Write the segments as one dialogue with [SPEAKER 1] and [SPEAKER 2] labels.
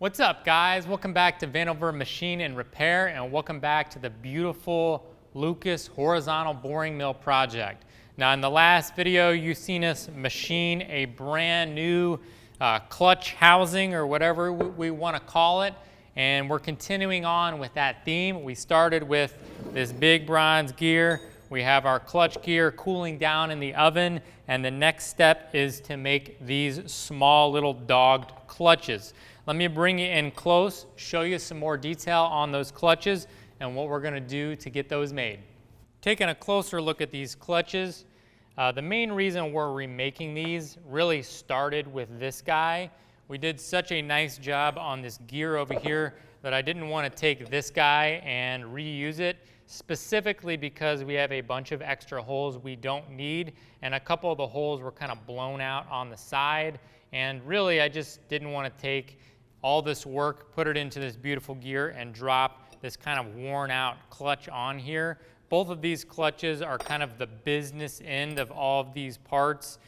[SPEAKER 1] What's up, guys? Welcome back to Vanover Machine and Repair, and welcome back to the beautiful Lucas horizontal boring mill project. Now, in the last video, you've seen us machine a brand new clutch housing, or whatever we want to call it, and we're continuing on with that theme. We started with this big bronze gear. We have our clutch gear cooling down in the oven, and the next step is to make these small little dogged clutches. Let me bring you in close, show you some more detail on those clutches and what we're going to do to get those made. Taking a closer look at these clutches, the main reason we're remaking these really started with this guy. We did such a nice job on this gear over here that I didn't want to take this guy and reuse it, specifically because we have a bunch of extra holes we don't need, and a couple of the holes were kind of blown out on the side, and really I just didn't want to take all this work, put it into this beautiful gear, and drop this kind of worn out clutch on here. Both of these clutches are kind of the business end of all of these parts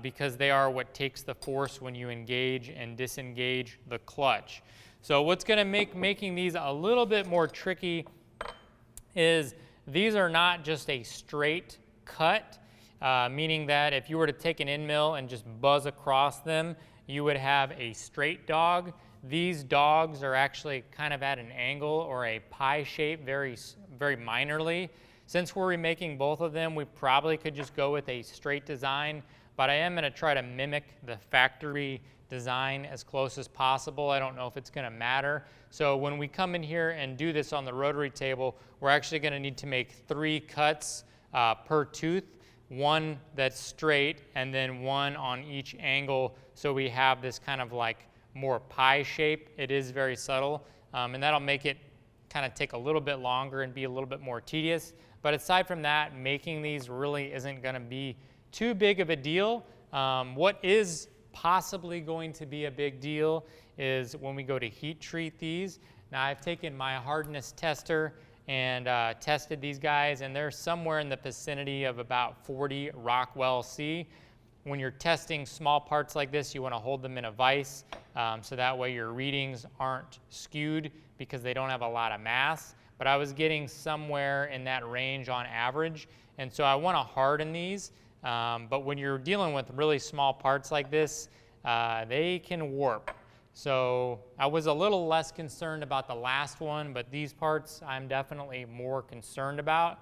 [SPEAKER 1] because they are what takes the force when you engage and disengage the clutch. So what's going to make making these a little bit more tricky is these are not just a straight cut, meaning that if you were to take an end mill and just buzz across them, you would have a straight dog. These dogs are actually kind of at an angle or a pie shape very minorly. Since we're remaking both of them, we probably could just go with a straight design, but I am going to try to mimic the factory design as close as possible. I don't know if it's going to matter. So when we come in here and do this on the rotary table, we're actually going to need to make 3 cuts per tooth, one that's straight and then one on each angle, so we have this kind of like more pie shape. It is very subtle, and that'll make it kind of take a little bit longer and be a little bit more tedious. But aside from that, making these really isn't going to be too big of a deal. What is possibly going to be a big deal is when we go to heat treat these. Now, I've taken my hardness tester and tested these guys, and they're somewhere in the vicinity of about 40 Rockwell C. When you're testing small parts like this, you want to hold them in a vise so that way your readings aren't skewed because they don't have a lot of mass. But I was getting somewhere in that range on average, and so I want to harden these. But when you're dealing with really small parts like this, they can warp. So I was a little less concerned about the last one, but these parts I'm definitely more concerned about.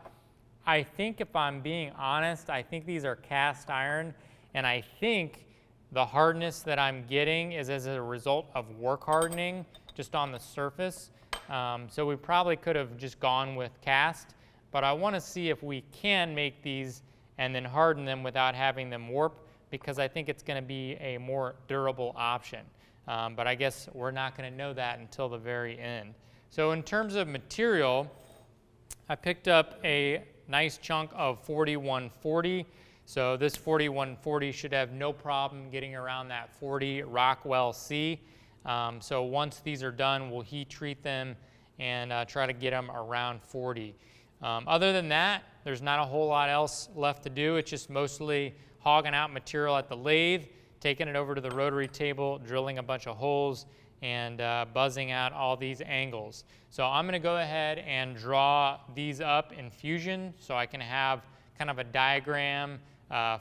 [SPEAKER 1] I think, if I'm being honest, I think these are cast iron, and I think the hardness that I'm getting is as a result of work hardening just on the surface. So we probably could have just gone with cast, but I want to see if we can make these and then harden them without having them warp, because I think it's going to be a more durable option. But I guess we're not going to know that until the very end. So in terms of material, I picked up a nice chunk of 4140. So this 4140 should have no problem getting around that 40 Rockwell C. So once these are done, we'll heat treat them and try to get them around 40. Other than that, there's not a whole lot else left to do. It's just mostly hogging out material at the lathe, taking it over to the rotary table, drilling a bunch of holes, and buzzing out all these angles. So I'm going to go ahead and draw these up in Fusion so I can have kind of a diagram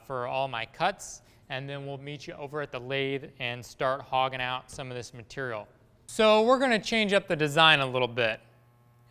[SPEAKER 1] for all my cuts, and then we'll meet you over at the lathe and start hogging out some of this material. So we're going to change up the design a little bit.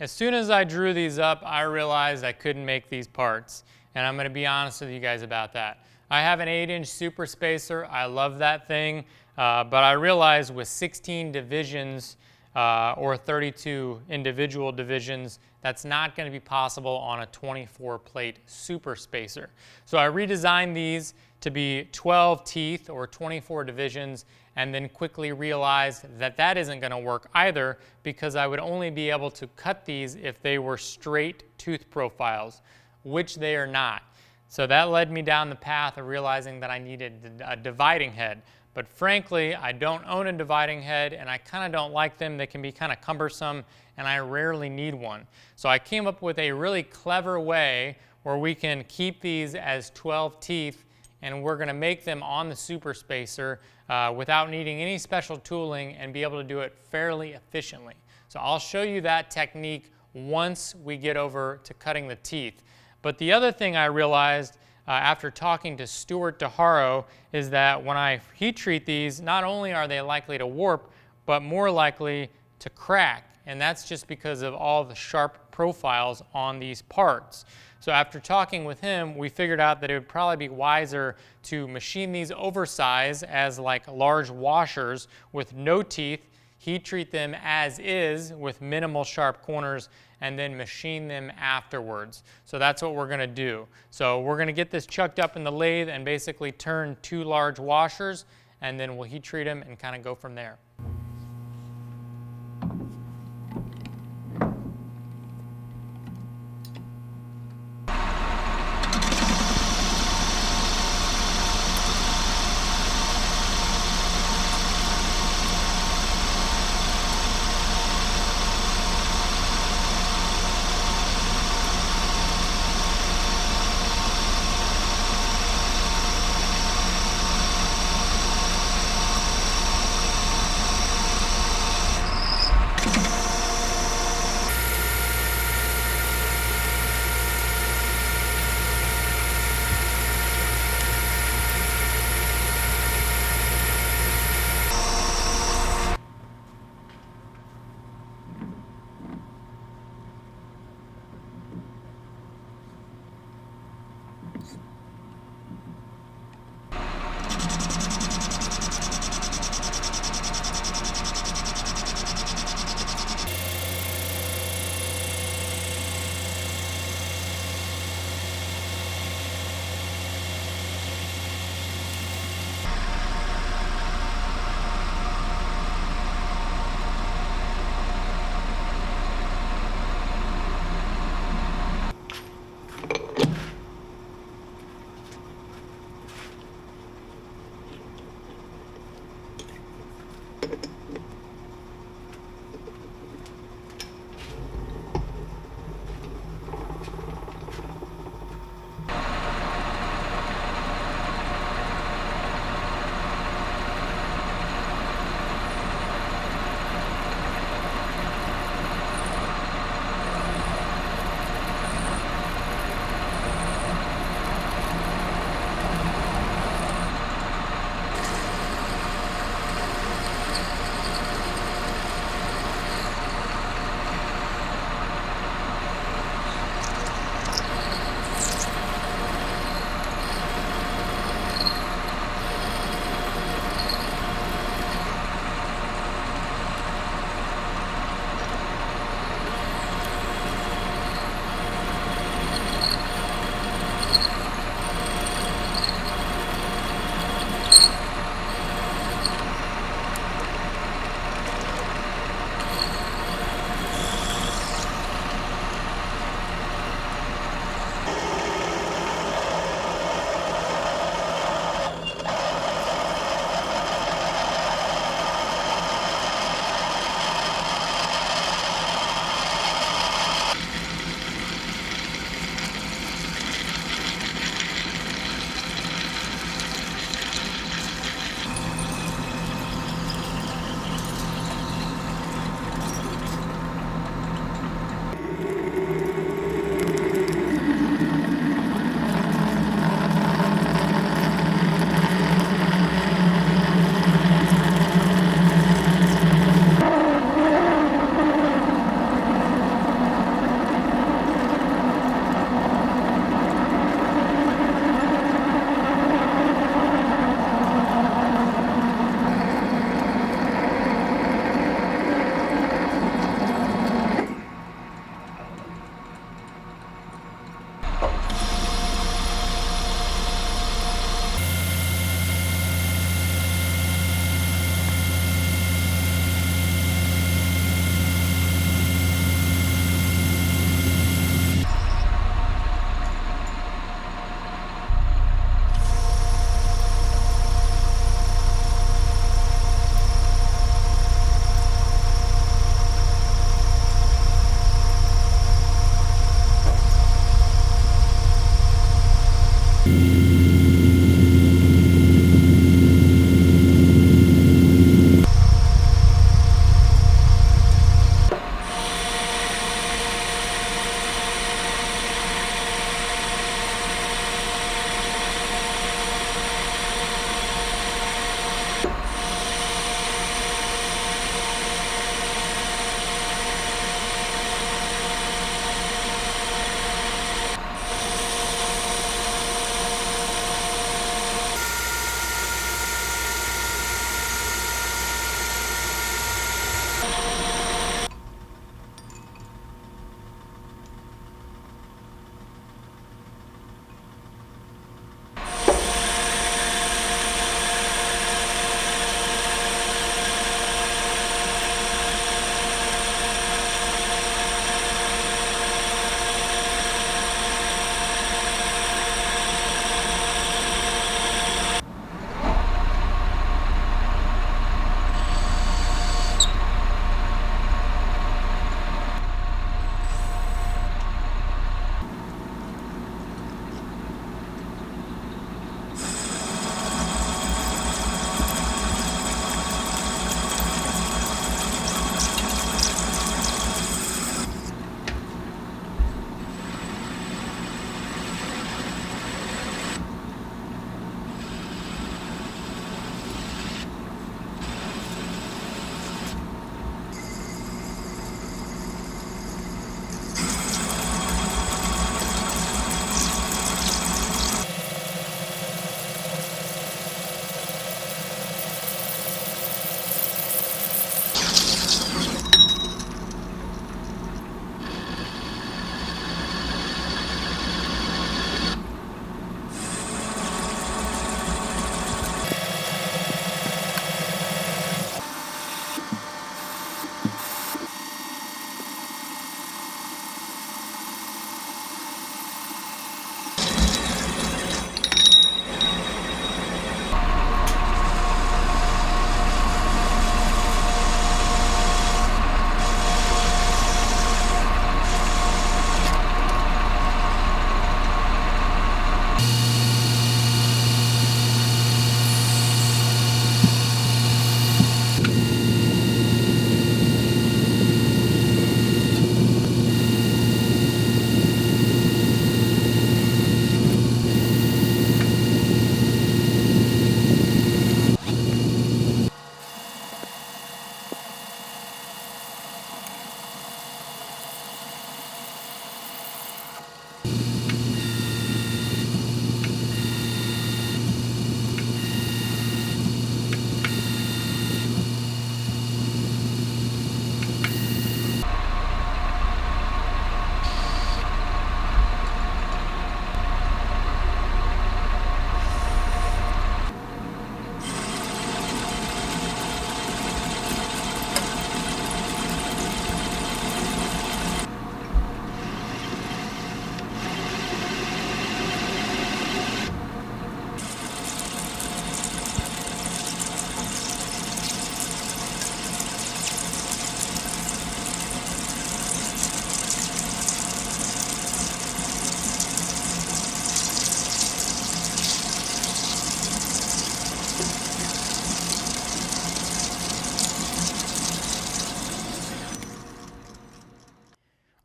[SPEAKER 1] As soon as I drew these up, I realized I couldn't make these parts, and I'm going to be honest with you guys about that. I have an 8-inch super spacer. I love that thing, but I realized with 16 divisions or 32 individual divisions, that's not going to be possible on a 24-plate super spacer. So I redesigned these to be 12 teeth or 24 divisions, and then quickly realized that that isn't going to work either, because I would only be able to cut these if they were straight tooth profiles, which they are not. So that led me down the path of realizing that I needed a dividing head. But frankly, I don't own a dividing head, and I kind of don't like them. They can be kind of cumbersome, and I rarely need one. So I came up with a really clever way where we can keep these as 12 teeth, and we're going to make them on the super spacer without needing any special tooling and be able to do it fairly efficiently. So I'll show you that technique once we get over to cutting the teeth. But the other thing I realized after talking to Stuart DeHaro is that when I heat treat these, not only are they likely to warp, but more likely to crack. And that's just because of all the sharp profiles on these parts. So after talking with him, we figured out that it would probably be wiser to machine these oversized as like large washers with no teeth, heat treat them as is with minimal sharp corners, and then machine them afterwards. So that's what we're gonna do. So we're gonna get this chucked up in the lathe and basically turn 2 large washers, and then we'll heat treat them and kind of go from there.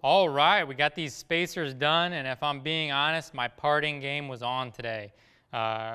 [SPEAKER 1] All right, we got these spacers done, and if I'm being honest, my parting game was on today.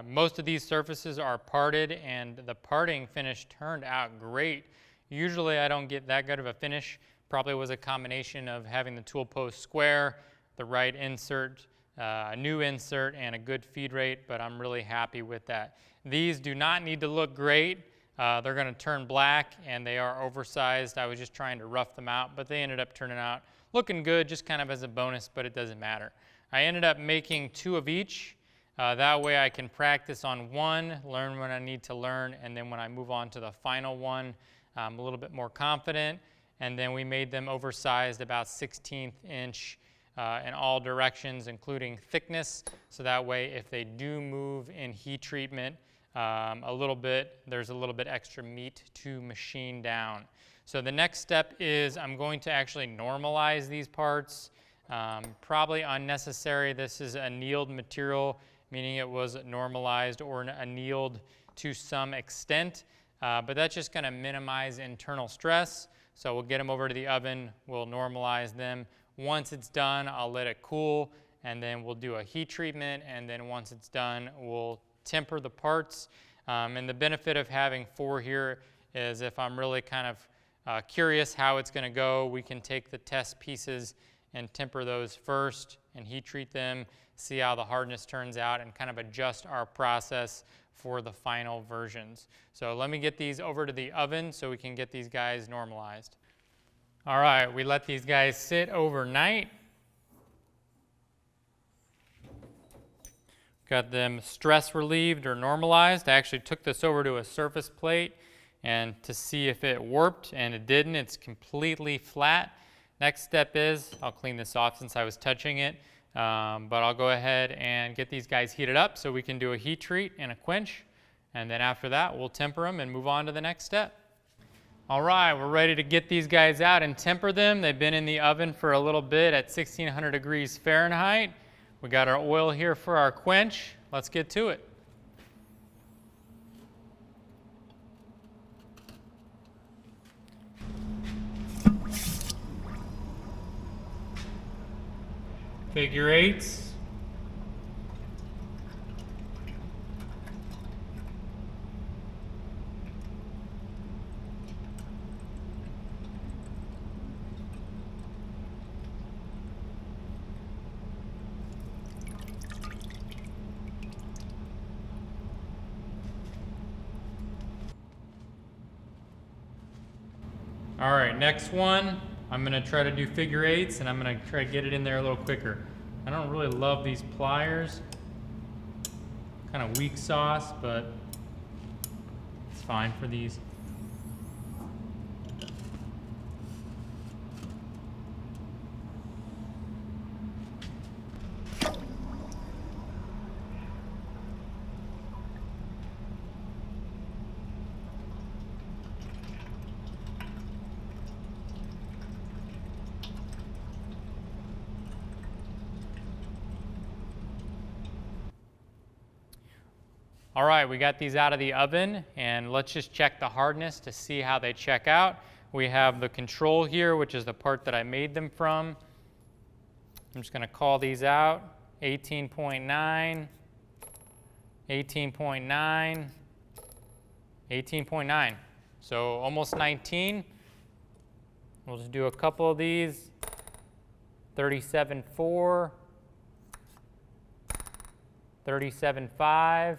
[SPEAKER 1] Most of these surfaces are parted, and the parting finish turned out great. Usually I don't get that good of a finish. Probably was a combination of having the tool post square, the right insert, a new insert, and a good feed rate, but I'm really happy with that. These do not need to look great. They're going to turn black, and they are oversized. I was just trying to rough them out, but they ended up turning out looking good, just kind of as a bonus, but it doesn't matter. I ended up making 2 of each. That way I can practice on one, learn what I need to learn, and then when I move on to the final one, I'm a little bit more confident. And then we made them oversized, about 16th inch in all directions, including thickness. So that way, if they do move in heat treatment there's a little bit extra meat to machine down. So the next step is I'm going to actually normalize these parts. Probably unnecessary. This is annealed material, meaning it was normalized or annealed to some extent. But that's just going to minimize internal stress. So we'll get them over to the oven, we'll normalize them. Once it's done, I'll let it cool, and then we'll do a heat treatment, and then once it's done, we'll temper the parts. And the benefit of having 4 here is if I'm really kind of curious how it's going to go, we can take the test pieces and temper those first and heat treat them, see how the hardness turns out, and kind of adjust our process for the final versions. So let me get these over to the oven so we can get these guys normalized. All right, we let these guys sit overnight. Got them stress relieved or normalized. I actually took this over to a surface plate and to see if it warped, and it didn't. It's completely flat. Next step is, I'll clean this off since I was touching it, but I'll go ahead and get these guys heated up so we can do a heat treat and a quench, and then after that we'll temper them and move on to the next step. All right, we're ready to get these guys out and temper them. They've been in the oven for a little bit at 1600 degrees Fahrenheit. We got our oil here for our quench. Let's get to it. Figure 8s. All right, next one, I'm gonna try to do figure 8s, and I'm gonna try to get it in there a little quicker. I don't really love these pliers. Kind of weak sauce, but it's fine for these. All right, we got these out of the oven, and let's just check the hardness to see how they check out. We have the control here, which is the part that I made them from. I'm just going to call these out. 18.9, 18.9, 18.9. So almost 19. We'll just do a couple of these. 37.4, 37.5,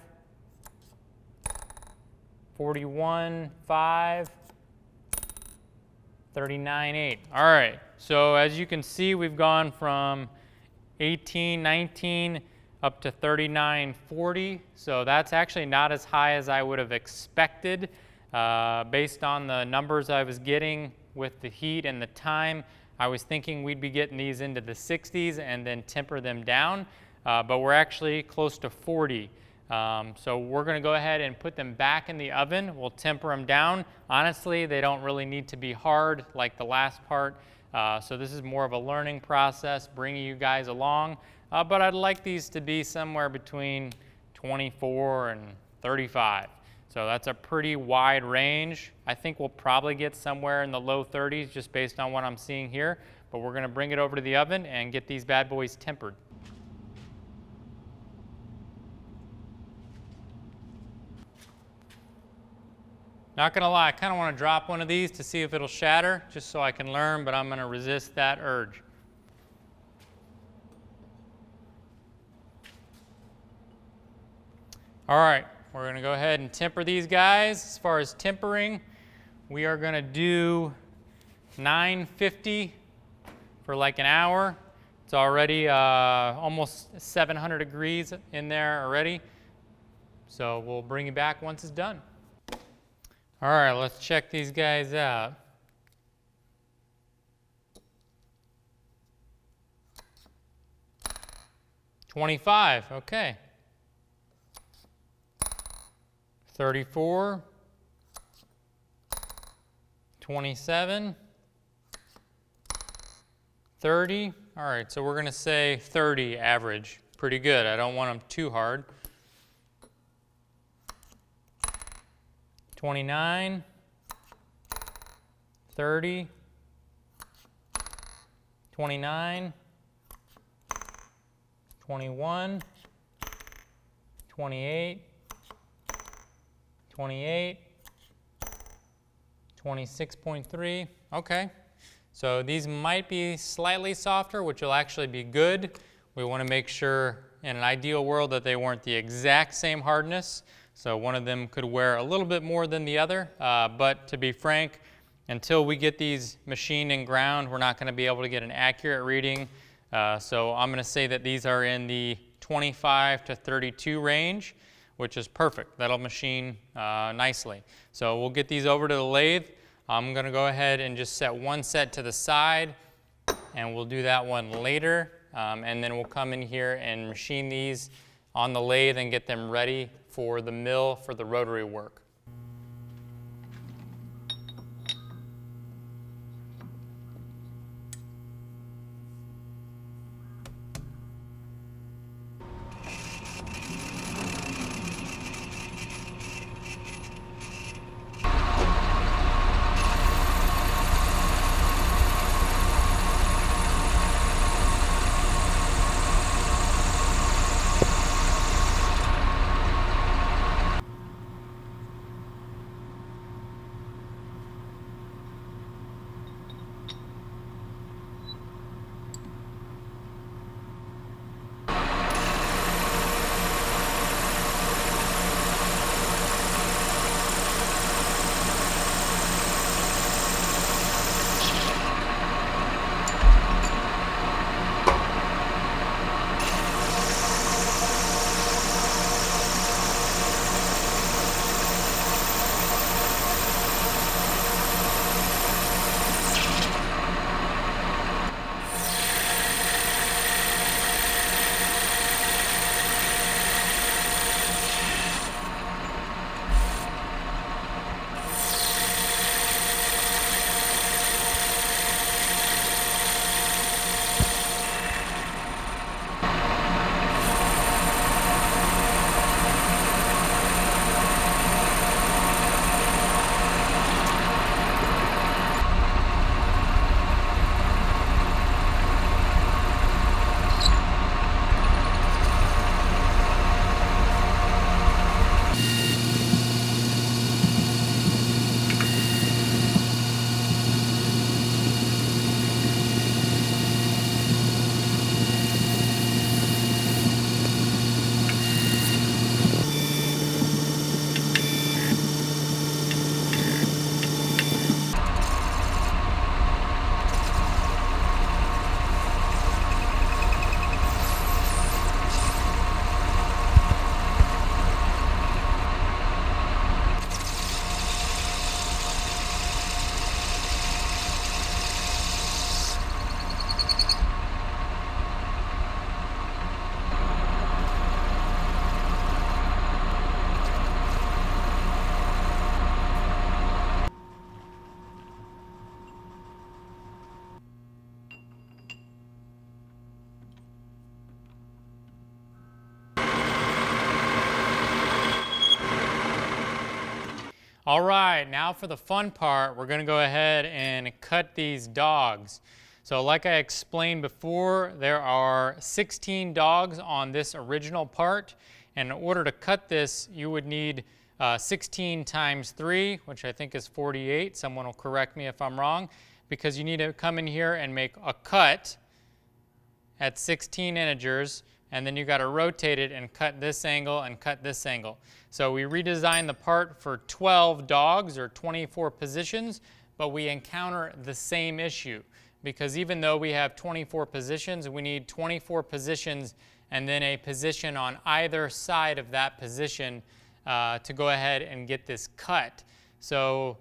[SPEAKER 1] 41.5, 39.8. All right, so as you can see, we've gone from 18.19 up to 39.40. So that's actually not as high as I would have expected based on the numbers I was getting with the heat and the time. I was thinking we'd be getting these into the 60s and then temper them down, but we're actually close to 40. So we're going to go ahead and put them back in the oven. We'll temper them down. Honestly, they don't really need to be hard like the last part. So this is more of a learning process, bringing you guys along. But I'd like these to be somewhere between 24 and 35. So that's a pretty wide range. I think we'll probably get somewhere in the low 30s just based on what I'm seeing here. but we're gonna bring it over to the oven and get these bad boys tempered. Not gonna lie, I kinda wanna drop one of these to see if it'll shatter, just so I can learn, but I'm gonna resist that urge. All right, we're gonna go ahead and temper these guys. As far as tempering, we are gonna do 950 for like an hour. It's already almost 700 degrees in there already. So we'll bring you back once it's done. All right, let's check these guys out. $25, okay. 34, 27, 30. All right, so we're gonna say 30 average. Pretty good, I don't want them too hard. 29, 30, 29, 21, 28, 28, 26.3, okay. So these might be slightly softer, which will actually be good. We want to make sure in an ideal world that they weren't the exact same hardness. So one of them could wear a little bit more than the other, but to be frank, until we get these machined and ground, we're not going to be able to get an accurate reading. So I'm going to say that these are in the 25 to 32 range, which is perfect. That'll machine nicely. So we'll get these over to the lathe. I'm going to go ahead and just set one set to the side, and we'll do that one later. And then we'll come in here and machine these on the lathe and get them ready for the mill for the rotary work. All right, now for the fun part, we're gonna go ahead and cut these dogs. So like I explained before, there are 16 dogs on this original part, and in order to cut this, you would need 16 times 3, which I think is 48. Someone will correct me if I'm wrong, because you need to come in here and make a cut at 16 integers, and then you got to rotate it and cut this angle and cut this angle. So we redesigned the part for 12 dogs or 24 positions, but we encounter the same issue, because even though we have 24 positions, we need 24 positions and then a position on either side of that position to go ahead and get this cut. So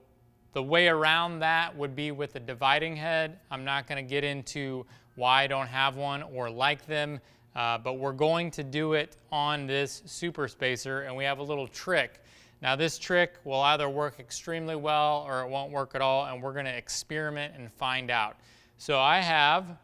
[SPEAKER 1] the way around that would be with a dividing head. I'm not going to get into why I don't have one or like them, but we're going to do it on this super spacer, and we have a little trick. Now this trick will either work extremely well or it won't work at all, and we're going to experiment and find out. So I have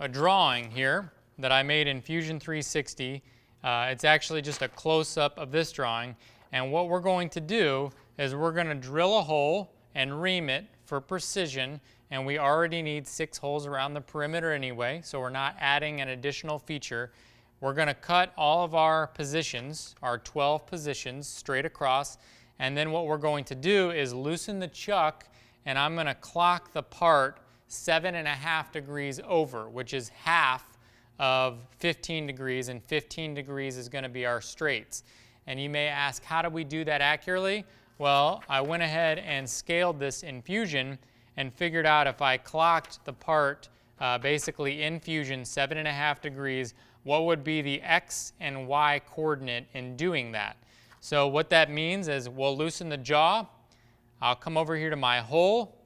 [SPEAKER 1] a drawing here that I made in Fusion 360. It's actually just a close-up of this drawing, and what we're going to do is we're going to drill a hole and ream it for precision, and we already need 6 holes around the perimeter anyway, so we're not adding an additional feature. We're going to cut all of our positions, our 12 positions, straight across, and then what we're going to do is loosen the chuck, and I'm going to clock the part 7.5 degrees over, which is half of 15 degrees, and 15 degrees is going to be our straights. And you may ask, how do we do that accurately? Well, I went ahead and scaled this in Fusion and figured out if I clocked the part basically in Fusion 7.5 degrees, what would be the X and Y coordinate in doing that. So what that means is we'll loosen the jaw. I'll come over here to my hole.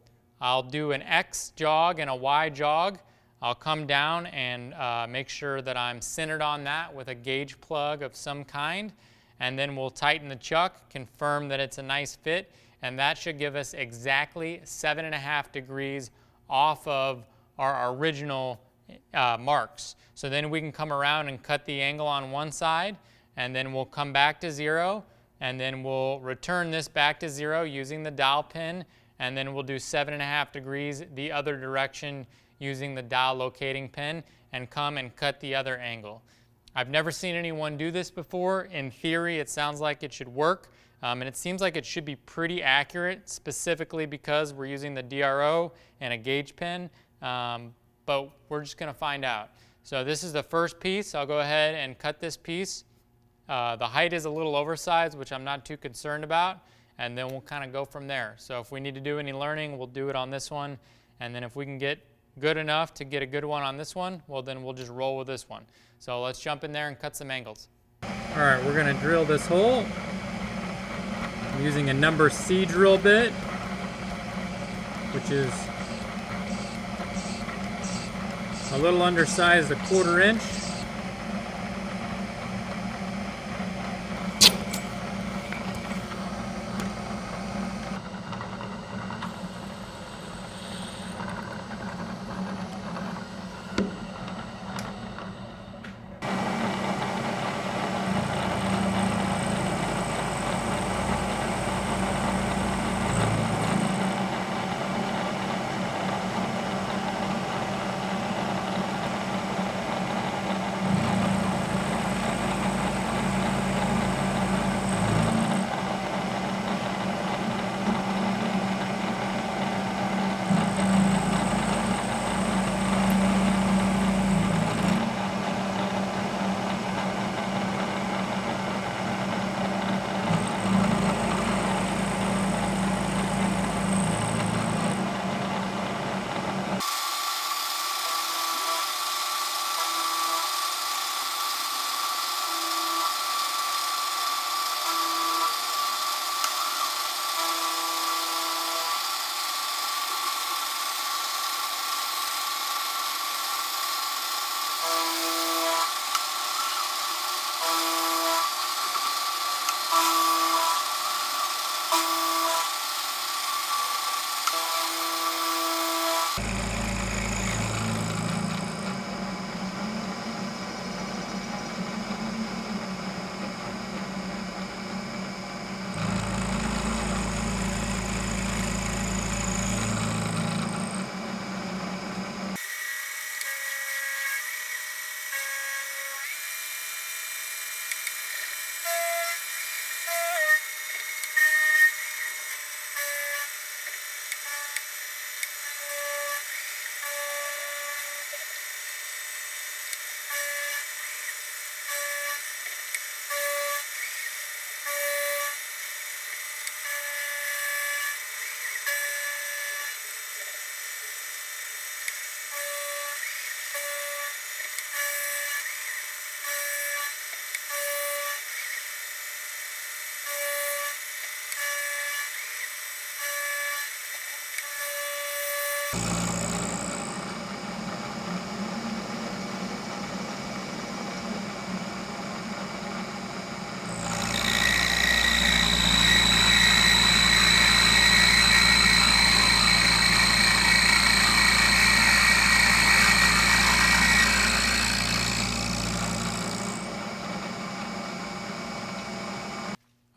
[SPEAKER 1] I'll do an X jog and a Y jog. I'll come down and make sure that I'm centered on that with a gauge plug of some kind. And then we'll tighten the chuck, confirm that it's a nice fit, and that should give us exactly 7.5 degrees off of our original marks. So then we can come around and cut the angle on one side, and then we'll come back to 0, and then we'll return this back to 0 using the dowel pin, and then we'll do 7.5 degrees the other direction using the dowel locating pin, and come and cut the other angle. I've never seen anyone do this before. In theory, it sounds like it should work. And it seems like it should be pretty accurate, specifically because we're using the DRO and a gauge pin, but we're just going to find out. So this is the first piece. I'll go ahead and cut this piece. The height is a little oversized, which I'm not too concerned about, and then we'll kind of go from there. So if we need to do any learning, we'll do it on this one, and then if we can get good enough to get a good one on this one, well then we'll just roll with this one. So let's jump in there and cut some angles. All right, we're going to drill this hole. I'm using a number C drill bit, which is a little undersized, 1/4 inch.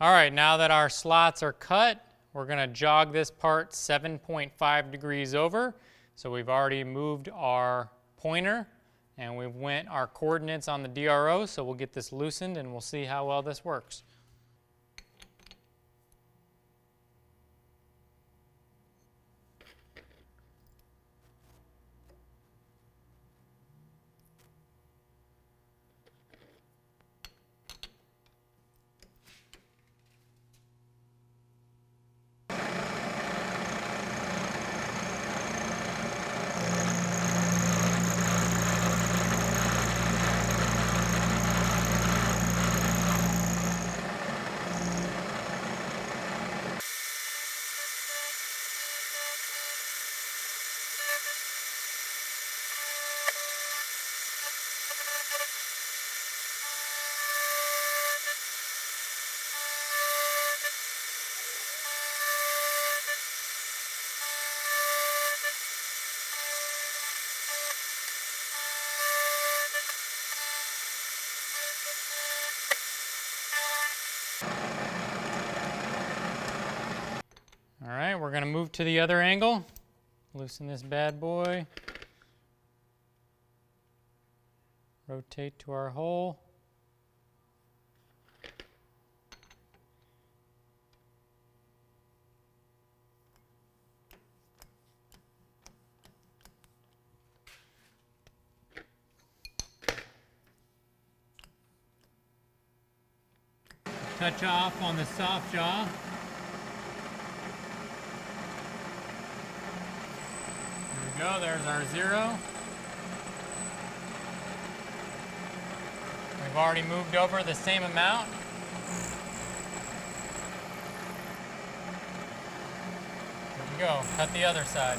[SPEAKER 1] All right, now that our slots are cut, we're going to jog this part 7.5 degrees over. So we've already moved our pointer and we've went our coordinates on the DRO, so we'll get this loosened and we'll see how well this works. All right, we're going to move to the other angle. Loosen this bad boy. Rotate to our hole. Touch off on the soft jaw. There we go, there's our 0. We've already moved over the same amount. There we go, cut the other side.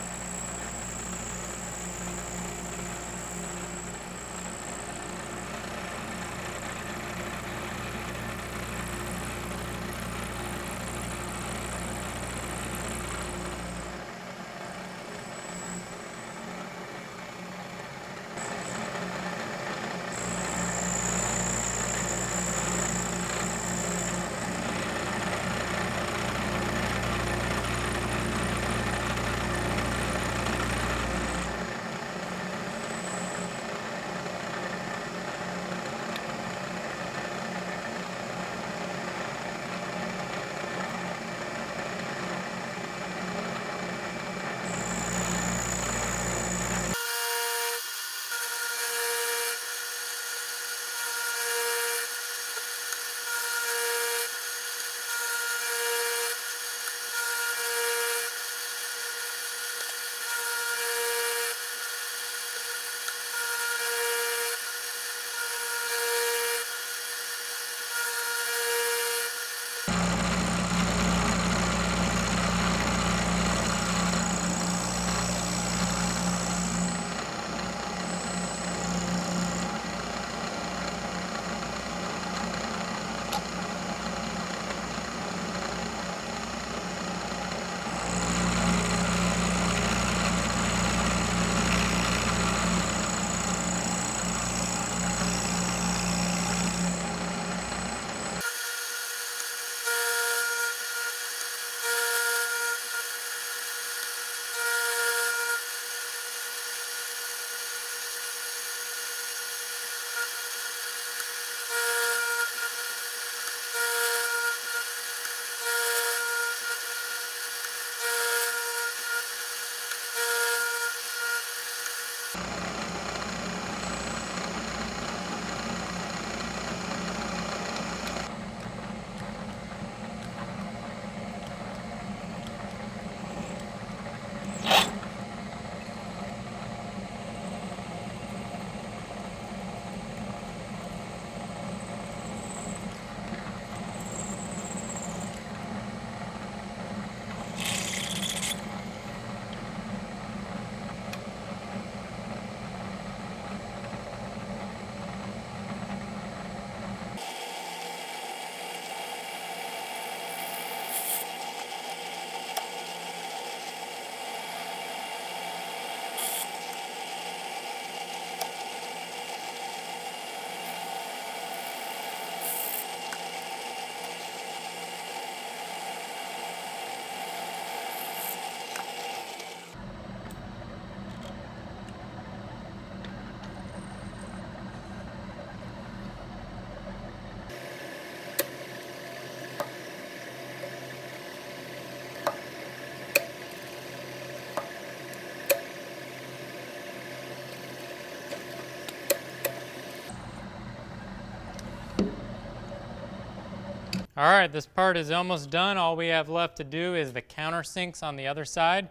[SPEAKER 1] All right, this part is almost done. All we have left to do is the countersinks on the other side.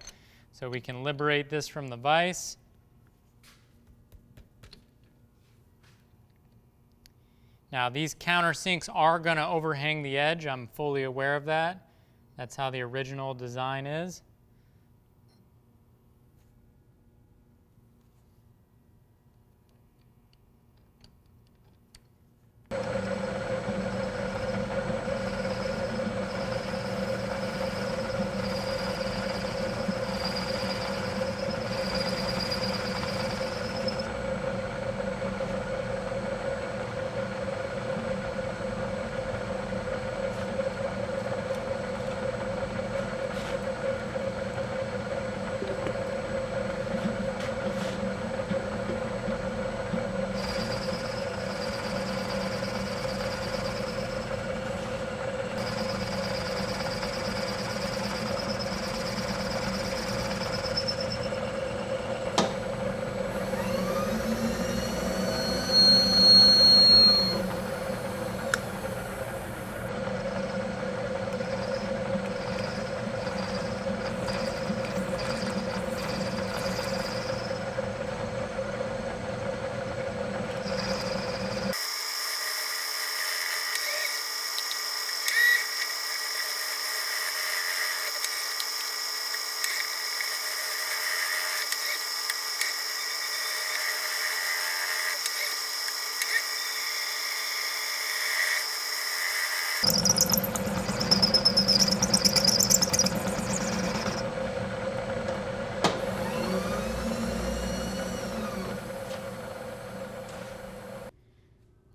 [SPEAKER 1] So we can liberate this from the vise. Now these countersinks are going to overhang the edge. I'm fully aware of that. That's how the original design is.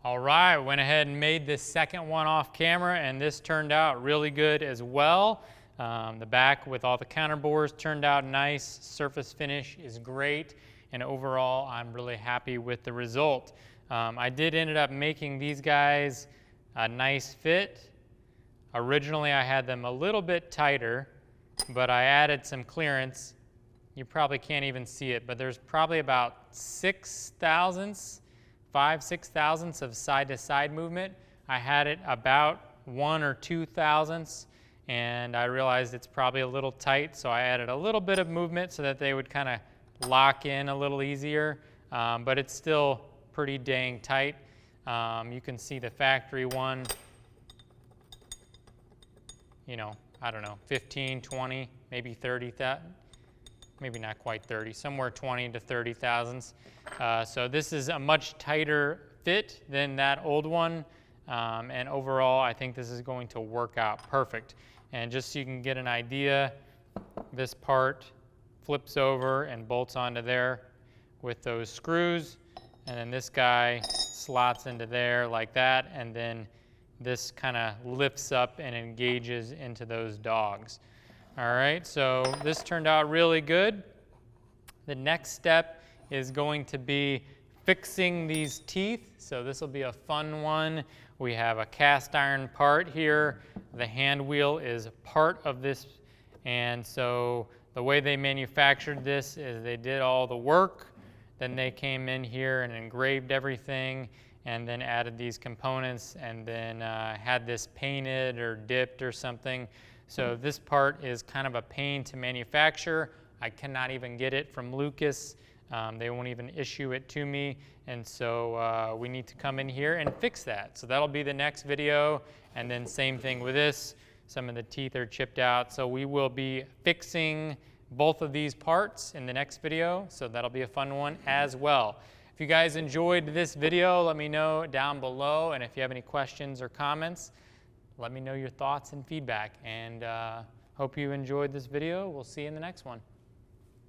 [SPEAKER 1] All right, went ahead and made this second one off camera, and this turned out really good as well. The back with all the counter bores turned out nice. Surface finish is great, and overall, I'm really happy with the result. I did end up making these guys a nice fit. Originally, I had them a little bit tighter, but I added some clearance. You probably can't even see it, but there's probably about 6 thousandths of side-to-side movement. I had it about 1 or 2 thousandths, and I realized it's probably a little tight, so I added a little bit of movement so that they would kind of lock in a little easier, but it's still pretty dang tight. You can see the factory one, you know, I don't know, 15, 20, maybe 30, maybe not quite 30, somewhere 20 to 30 thousandths. So this is a much tighter fit than that old one, and overall I think this is going to work out perfect. And just so you can get an idea, this part flips over and bolts onto there with those screws, and then this guy slots into there like that, and then this kind of lifts up and engages into those dogs. All right, so this turned out really good. The next step is going to be fixing these teeth. So this will be a fun one. We have a cast iron part here. The hand wheel is part of this. And so the way they manufactured this is they did all the work. Then they came in here and engraved everything, and then added these components, and then had this painted or dipped or something. So this part is kind of a pain to manufacture. I cannot even get it from Lucas. They won't even issue it to me, and so we need to come in here and fix that. So that'll be the next video, and then same thing with this. Some of the teeth are chipped out, so we will be fixing both of these parts in the next video, so that'll be a fun one as well. If you guys enjoyed this video, let me know down below, and if you have any questions or comments, let me know your thoughts and feedback, and hope you enjoyed this video. We'll see you in the next one.